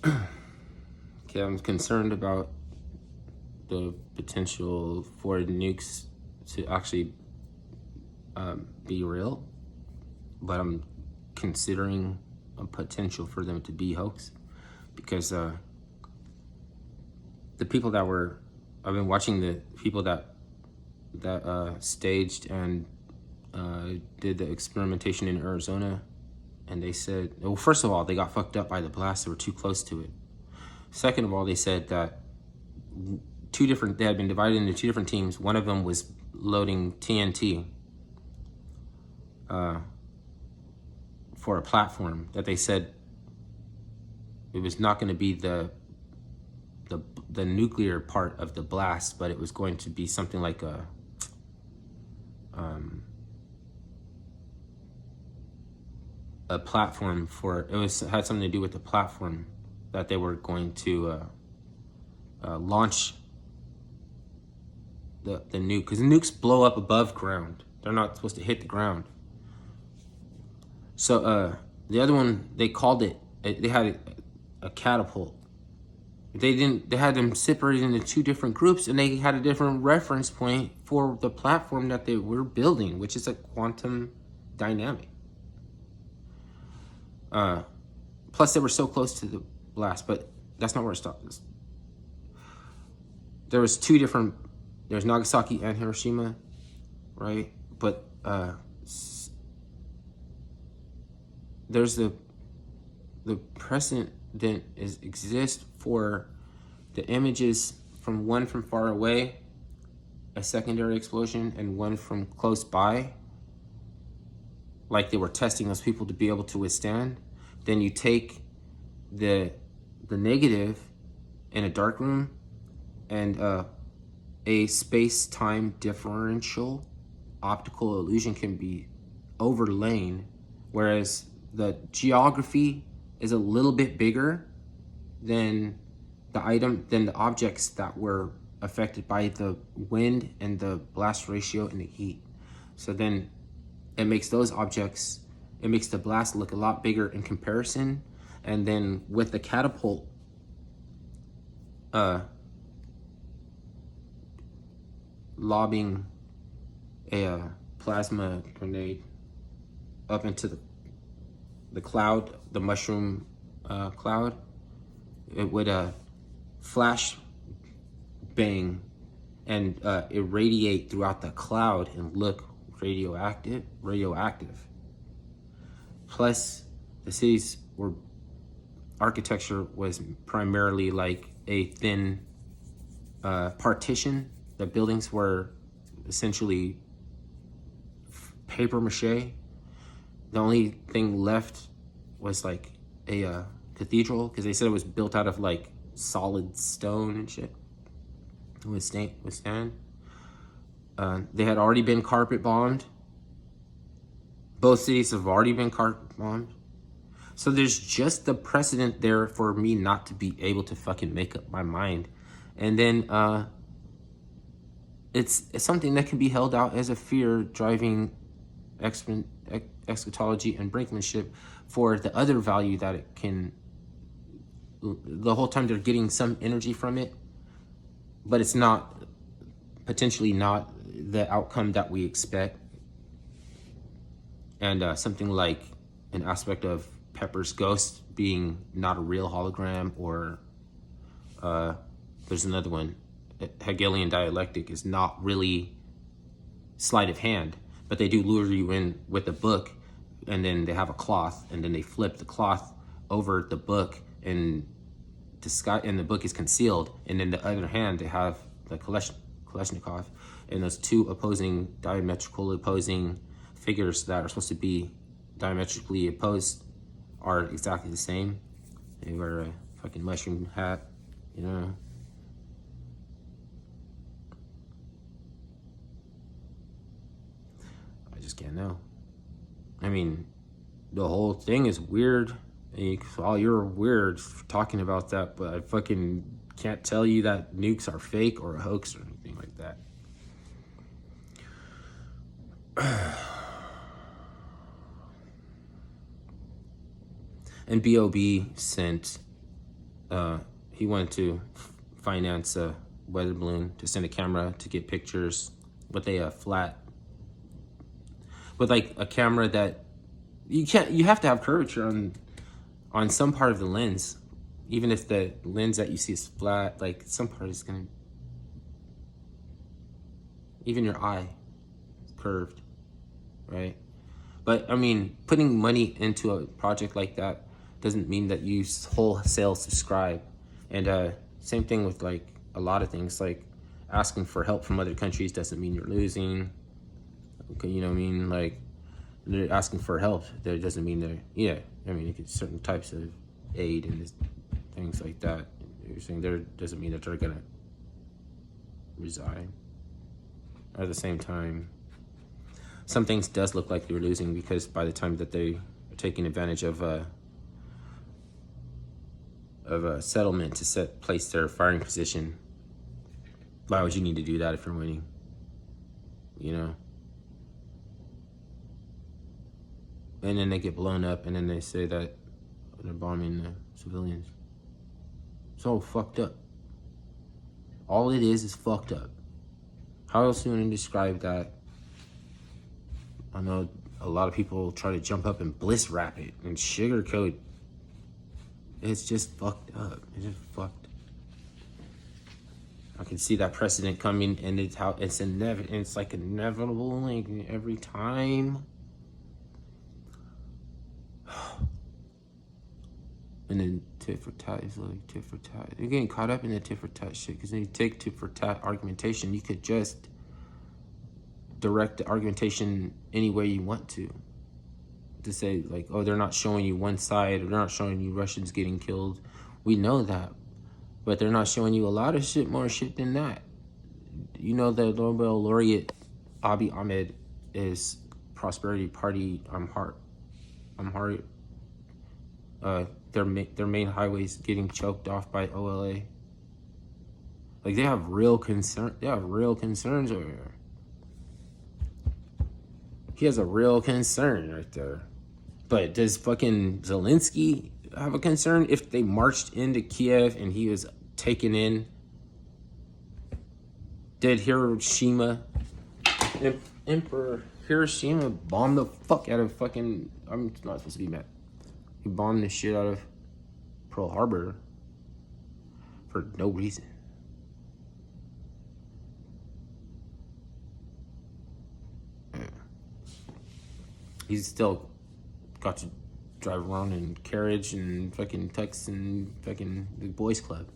Okay, I'm concerned about the potential for nukes to actually be real, but I'm considering a potential for them to be hoax because the people that were, I've been watching the people that staged and did the experimentation in Arizona, and they said, well, first of all, they got fucked up by the blast; they were too close to it. Second of all, they said that they had been divided into two different teams. One of them was loading TNT for a platform that they said it was not going to be the nuclear part of the blast, but it was going to be something like a platform for, had something to do with the platform that they were going to launch the nuke, because nukes blow up above ground. They're not supposed to hit the ground. So the other one, they called it, they had a catapult. They had them separated into two different groups, and they had a different reference point for the platform that they were building, which is a quantum dynamic. Plus, they were so close to the blast, but that's not where it stopped. There was two different, there's Nagasaki and Hiroshima, right? But there's the precedent exists for the images from one from far away, a secondary explosion, and one from close by, like they were testing those people to be able to withstand. Then you take the negative in a dark room, and a space-time differential optical illusion can be overlain, whereas the geography is a little bit bigger than the objects that were affected by the wind and the blast ratio and the heat. So then it makes those objects, it makes the blast look a lot bigger in comparison. And then with the catapult lobbing a plasma grenade up into the cloud, the mushroom cloud, it would flash bang and irradiate throughout the cloud and look radioactive. Plus, the cities were, architecture was primarily like a thin partition. The buildings were essentially paper mache. The only thing left was like a cathedral, because they said it was built out of like solid stone and shit. Withstand. They had already been carpet bombed. Both cities have already been carpet bombed. So there's just the precedent there for me not to be able to fucking make up my mind. And then it's something that can be held out as a fear driving eschatology and brinkmanship for the other value that it can. The whole time they're getting some energy from it, but it's not, potentially not the outcome that we expect. And something like an aspect of Pepper's ghost being not a real hologram, or there's another one, Hegelian dialectic is not really sleight of hand, but they do lure you in with a book, and then they have a cloth, and then they flip the cloth over the book, and the book is concealed, and in the other hand they have the Kalashnikov, and those two diametrically opposing figures that are supposed to be diametrically opposed are exactly the same. They wear a fucking mushroom hat, you know. I just can't know. I mean, the whole thing is weird. You're weird for talking about that, but I fucking can't tell you that nukes are fake or a hoax or anything like that. And B.O.B. sent he wanted to finance a weather balloon to send a camera to get pictures with a flat, with like a camera that you have to have curvature on some part of the lens, even if the lens that you see is flat, like some part is gonna, even your eye is curved, right? But I mean, putting money into a project like that doesn't mean that you wholesale subscribe. And same thing with like a lot of things, like asking for help from other countries doesn't mean you're losing. Okay, you know what I mean? Like, they're asking for help, that doesn't mean they're, yeah, I mean, it certain types of aid and things like that. You're saying there doesn't mean that they're gonna resign. At the same time, some things does look like they're losing, because by the time that they are taking advantage of a settlement to place their firing position, why would you need to do that if you're winning? You know? And then they get blown up, and then they say that they're bombing the civilians. It's all fucked up. All it is fucked up. How else do you want to describe that? I know a lot of people try to jump up and bliss wrap it and sugarcoat. It's just fucked up. It's just fucked. I can see that precedent coming, and it's how it's inevitable. It's like inevitable, like every time. And then tit for tat is like tit for tat. You're getting caught up in the tit for tat shit, because then you take tit for tat argumentation. You could just direct the argumentation any way you want to say like, oh, they're not showing you one side, or they're not showing you Russians getting killed. We know that, but they're not showing you a lot of shit, more shit than that. You know, the Nobel laureate Abiy Ahmed is Prosperity Party. Their main highways getting choked off by OLA. Like, they have real concern. They have real concerns over here. He has a real concern right there. But does fucking Zelensky have a concern if they marched into Kiev and he was taken in? Did Hiroshima, Emperor Hiroshima, bomb the fuck out of fucking, I'm not supposed to be mad. He bombed the shit out of Pearl Harbor for no reason. Yeah. He's still got to drive around in carriage and fucking tux and fucking the boys club.